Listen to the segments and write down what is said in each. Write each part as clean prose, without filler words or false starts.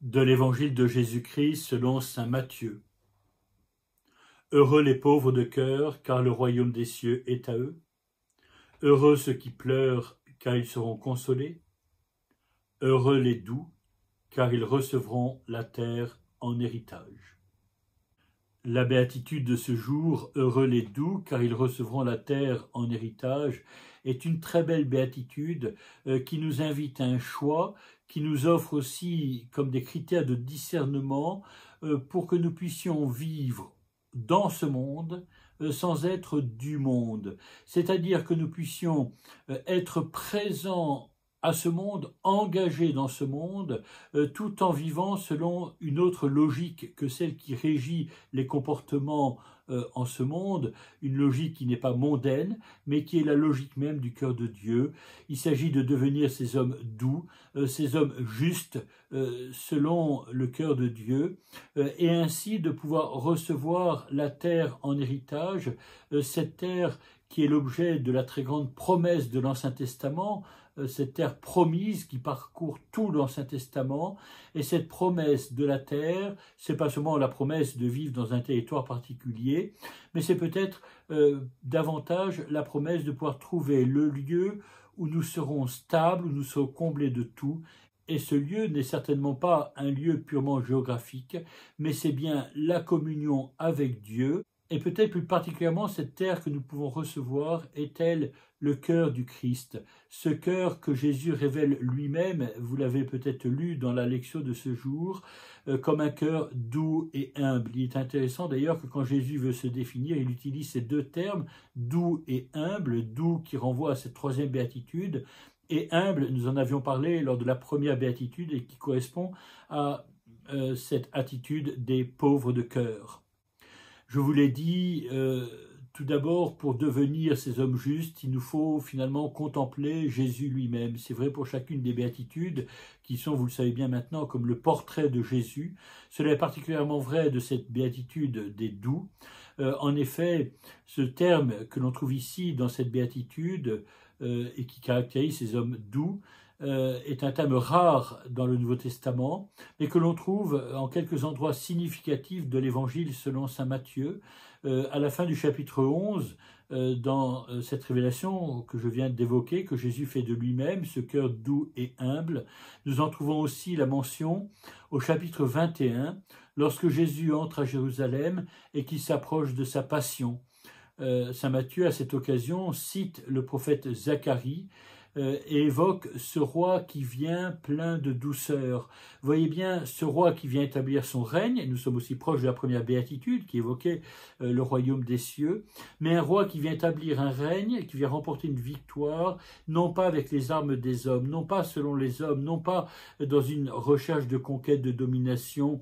De l'Évangile de Jésus-Christ selon saint Matthieu. Heureux les pauvres de cœur, car le royaume des cieux est à eux. Heureux ceux qui pleurent, car ils seront consolés. Heureux les doux, car ils recevront la terre en héritage. La béatitude de ce jour, heureux les doux, car ils recevront la terre en héritage, est une très belle béatitude qui nous invite à un choix, qui nous offre aussi comme des critères de discernement pour que nous puissions vivre dans ce monde sans être du monde. C'est-à-dire que nous puissions être présents à ce monde, engagés dans ce monde, tout en vivant selon une autre logique que celle qui régit les comportements en ce monde, une logique qui n'est pas mondaine, mais qui est la logique même du cœur de Dieu. Il s'agit de devenir ces hommes doux, ces hommes justes, selon le cœur de Dieu, et ainsi de pouvoir recevoir la terre en héritage, cette terre qui est l'objet de la très grande promesse de l'Ancien Testament, cette terre promise qui parcourt tout l'Ancien Testament. Et cette promesse de la terre, c'est pas seulement la promesse de vivre dans un territoire particulier, mais c'est peut-être davantage la promesse de pouvoir trouver le lieu où nous serons stables, où nous serons comblés de tout. Et ce lieu n'est certainement pas un lieu purement géographique, mais c'est bien la communion avec Dieu. Et peut-être plus particulièrement, cette terre que nous pouvons recevoir est-elle le cœur du Christ, ce cœur que Jésus révèle lui-même, vous l'avez peut-être lu dans la lecture de ce jour, comme un cœur doux et humble. Il est intéressant d'ailleurs que quand Jésus veut se définir, il utilise ces deux termes, doux et humble, doux qui renvoie à cette troisième béatitude, et humble, nous en avions parlé lors de la première béatitude et qui correspond à cette attitude des pauvres de cœur. Je vous l'ai dit, tout d'abord, pour devenir ces hommes justes, il nous faut finalement contempler Jésus lui-même. C'est vrai pour chacune des béatitudes, qui sont, vous le savez bien maintenant, comme le portrait de Jésus. Cela est particulièrement vrai de cette béatitude des doux. En effet, ce terme que l'on trouve ici dans cette béatitude, et qui caractérise ces hommes doux, est un terme rare dans le Nouveau Testament, mais que l'on trouve en quelques endroits significatifs de l'Évangile selon saint Matthieu. À la fin du chapitre 11, dans cette révélation que je viens d'évoquer, que Jésus fait de lui-même, ce cœur doux et humble, nous en trouvons aussi la mention au chapitre 21, lorsque Jésus entre à Jérusalem et qu'il s'approche de sa passion. Saint Matthieu, à cette occasion, cite le prophète Zacharie, et évoque ce roi qui vient plein de douceur. Vous voyez bien, ce roi qui vient établir son règne, et nous sommes aussi proches de la première béatitude qui évoquait le royaume des cieux, mais un roi qui vient établir un règne, qui vient remporter une victoire, non pas avec les armes des hommes, non pas selon les hommes, non pas dans une recherche de conquête, de domination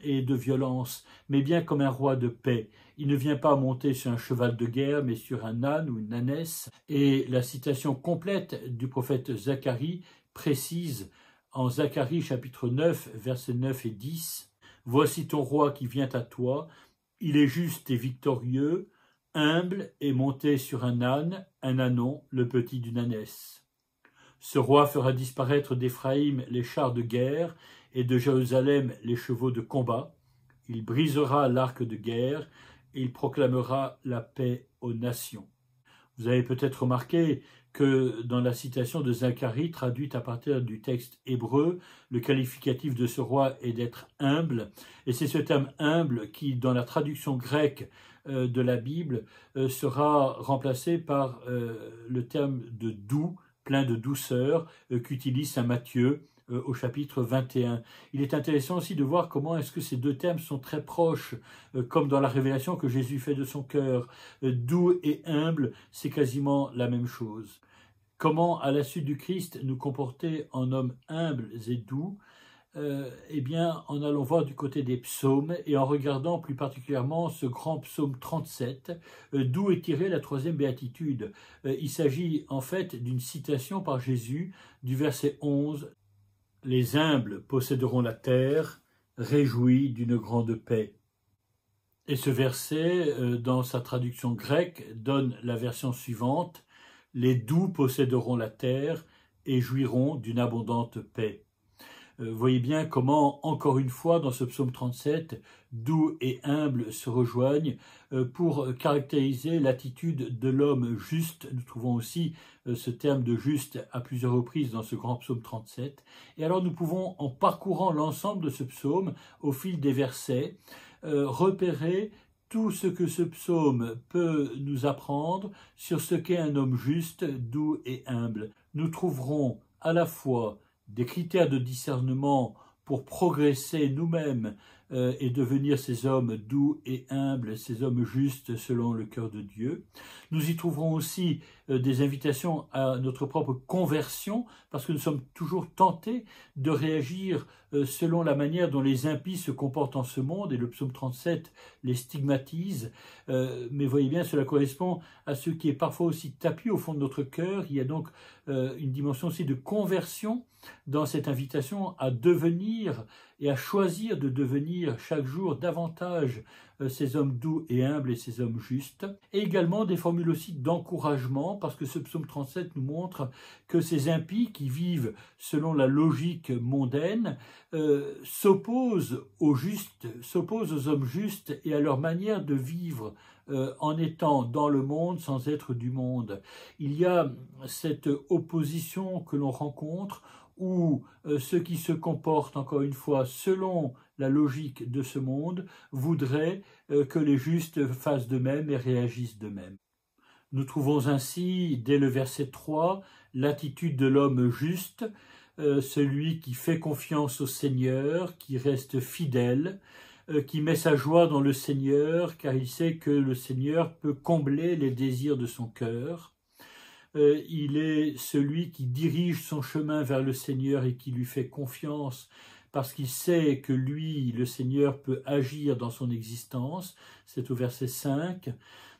et de violence, mais bien comme un roi de paix. Il ne vient pas monter sur un cheval de guerre, mais sur un âne ou une ânesse. Et la citation complète du prophète Zacharie précise en Zacharie chapitre 9, versets 9 et 10, « Voici ton roi qui vient à toi, il est juste et victorieux, humble et monté sur un ânon, le petit d'une ânesse. Ce roi fera disparaître d'Éphraïm les chars de guerre et de Jérusalem les chevaux de combat. Il brisera l'arc de guerre, et il proclamera la paix aux nations. » Vous avez peut-être remarqué que dans la citation de Zacharie, traduite à partir du texte hébreu, le qualificatif de ce roi est d'être humble. Et c'est ce terme humble qui, dans la traduction grecque de la Bible, sera remplacé par le terme de doux, plein de douceur, qu'utilise saint Matthieu au chapitre 21. Il est intéressant aussi de voir comment est-ce que ces deux termes sont très proches, comme dans la révélation que Jésus fait de son cœur. Doux et humble, c'est quasiment la même chose. Comment, à la suite du Christ, nous comporter en hommes humbles et doux? Eh bien, en allant voir du côté des psaumes et en regardant plus particulièrement ce grand psaume 37, d'où est tirée la troisième béatitude. Il s'agit en fait d'une citation par Jésus du verset 11. « Les humbles posséderont la terre, réjouis d'une grande paix. » Et ce verset, dans sa traduction grecque, donne la version suivante. « Les doux posséderont la terre et jouiront d'une abondante paix. » Voyez bien comment, encore une fois, dans ce psaume 37, doux et humble se rejoignent pour caractériser l'attitude de l'homme juste. Nous trouvons aussi ce terme de juste à plusieurs reprises dans ce grand psaume 37. Et alors nous pouvons, en parcourant l'ensemble de ce psaume, au fil des versets, repérer tout ce que ce psaume peut nous apprendre sur ce qu'est un homme juste, doux et humble. Nous trouverons à la fois des critères de discernement pour progresser nous-mêmes et devenir ces hommes doux et humbles, ces hommes justes selon le cœur de Dieu. Nous y trouverons aussi des invitations à notre propre conversion, parce que nous sommes toujours tentés de réagir selon la manière dont les impies se comportent en ce monde, et le psaume 37 les stigmatise, mais voyez bien, cela correspond à ce qui est parfois aussi tapis au fond de notre cœur. Il y a donc une dimension aussi de conversion dans cette invitation à devenir et à choisir de devenir chaque jour davantage ces hommes doux et humbles et ces hommes justes, et également des formules aussi d'encouragement, parce que ce psaume 37 nous montre que ces impies qui vivent selon la logique mondaine s'opposent aux justes, s'opposent aux hommes justes et à leur manière de vivre en étant dans le monde sans être du monde. Il y a cette opposition que l'on rencontre où ceux qui se comportent, encore une fois, selon la logique de ce monde, voudraient que les justes fassent de même et réagissent de même. Nous trouvons ainsi, dès le verset 3, l'attitude de l'homme juste, celui qui fait confiance au Seigneur, qui reste fidèle, qui met sa joie dans le Seigneur, car il sait que le Seigneur peut combler les désirs de son cœur. Il est celui qui dirige son chemin vers le Seigneur et qui lui fait confiance parce qu'il sait que lui, le Seigneur, peut agir dans son existence. C'est au verset 5.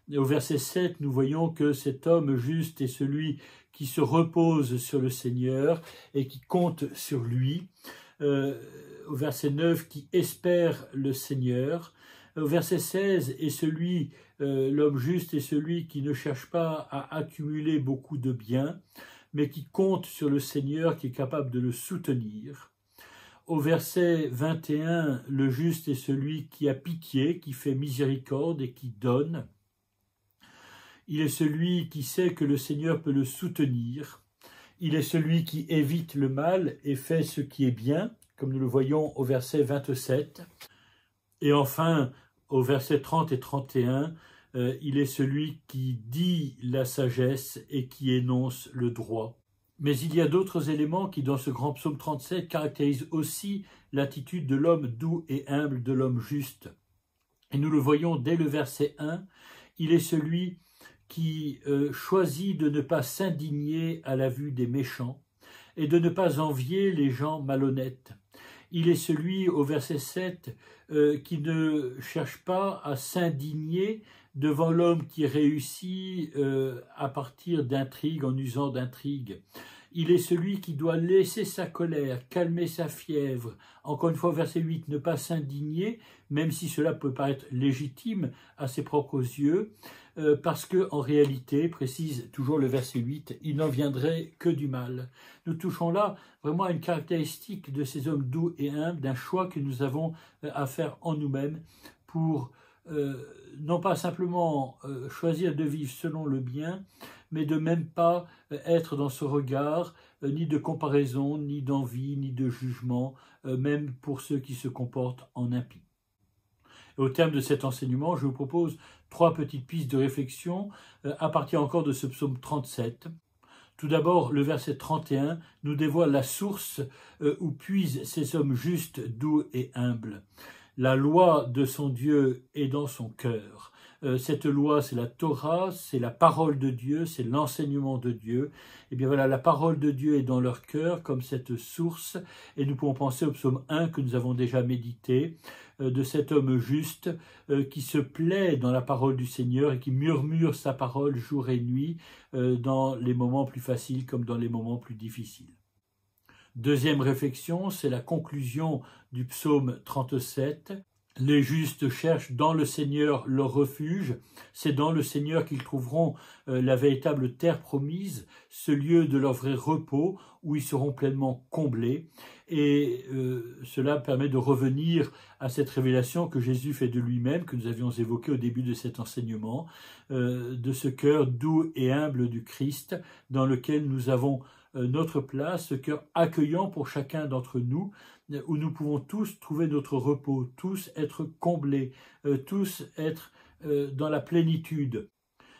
Et au verset 7, nous voyons que cet homme juste est celui qui se repose sur le Seigneur et qui compte sur lui. Au verset 9, qui espère le Seigneur. Au verset 16, est celui, l'homme juste est celui qui ne cherche pas à accumuler beaucoup de biens, mais qui compte sur le Seigneur, qui est capable de le soutenir. Au verset 21, le juste est celui qui a pitié, qui fait miséricorde et qui donne. Il est celui qui sait que le Seigneur peut le soutenir. Il est celui qui évite le mal et fait ce qui est bien, comme nous le voyons au verset 27. Et enfin, au verset 30 et 31, il est celui qui dit la sagesse et qui énonce le droit. Mais il y a d'autres éléments qui, dans ce grand psaume 37, caractérisent aussi l'attitude de l'homme doux et humble, de l'homme juste. Et nous le voyons dès le verset 1, il est celui qui choisit de ne pas s'indigner à la vue des méchants et de ne pas envier les gens malhonnêtes. Il est celui, au verset 7, qui ne cherche pas à s'indigner devant l'homme qui réussit à partir d'intrigues, en usant d'intrigues. Il est celui qui doit laisser sa colère, calmer sa fièvre. Encore une fois, verset 8, ne pas s'indigner, même si cela peut paraître légitime à ses propres yeux, parce que en réalité, précise toujours le verset 8, il n'en viendrait que du mal. Nous touchons là vraiment à une caractéristique de ces hommes doux et humbles, d'un choix que nous avons à faire en nous-mêmes pour non pas simplement choisir de vivre selon le bien, mais de même pas être dans ce regard ni de comparaison, ni d'envie, ni de jugement, même pour ceux qui se comportent en impie. Et au terme de cet enseignement, je vous propose 3 petites pistes de réflexion à partir encore de ce psaume 37. Tout d'abord, le verset 31 nous dévoile la source où puisent ces hommes justes, doux et humbles. La loi de son Dieu est dans son cœur. Cette loi, c'est la Torah, c'est la parole de Dieu, c'est l'enseignement de Dieu. Et bien voilà, la parole de Dieu est dans leur cœur comme cette source. Et nous pouvons penser au psaume 1 que nous avons déjà médité, de cet homme juste qui se plaît dans la parole du Seigneur et qui murmure sa parole jour et nuit dans les moments plus faciles comme dans les moments plus difficiles. Deuxième réflexion, c'est la conclusion du psaume 37. Les justes cherchent dans le Seigneur leur refuge. C'est dans le Seigneur qu'ils trouveront la véritable terre promise, ce lieu de leur vrai repos où ils seront pleinement comblés. Et cela permet de revenir à cette révélation que Jésus fait de lui-même, que nous avions évoquée au début de cet enseignement, de ce cœur doux et humble du Christ dans lequel nous avons notre place, ce cœur accueillant pour chacun d'entre nous, où nous pouvons tous trouver notre repos, tous être comblés, tous être dans la plénitude.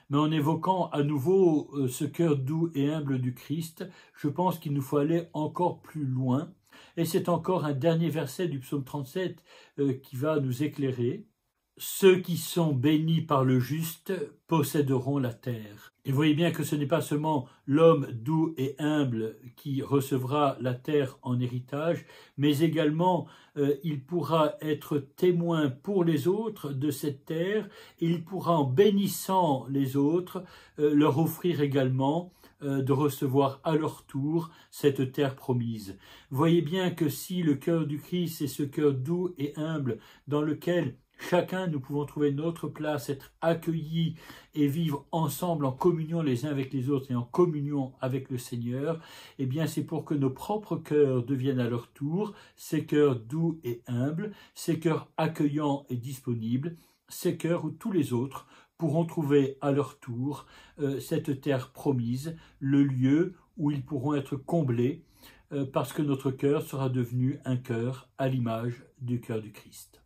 Mais en évoquant à nouveau ce cœur doux et humble du Christ, je pense qu'il nous faut aller encore plus loin. Et c'est encore un dernier verset du psaume 37 qui va nous éclairer. Ceux qui sont bénis par le juste posséderont la terre. Et vous voyez bien que ce n'est pas seulement l'homme doux et humble qui recevra la terre en héritage, mais également il pourra être témoin pour les autres de cette terre, et il pourra, en bénissant les autres, leur offrir également de recevoir à leur tour cette terre promise. Voyez bien que si le cœur du Christ est ce cœur doux et humble dans lequel chacun, nous pouvons trouver notre place, être accueillis et vivre ensemble en communion les uns avec les autres et en communion avec le Seigneur, eh bien c'est pour que nos propres cœurs deviennent à leur tour ces cœurs doux et humbles, ces cœurs accueillants et disponibles, ces cœurs où tous les autres pourront trouver à leur tour cette terre promise, le lieu où ils pourront être comblés parce que notre cœur sera devenu un cœur à l'image du cœur du Christ.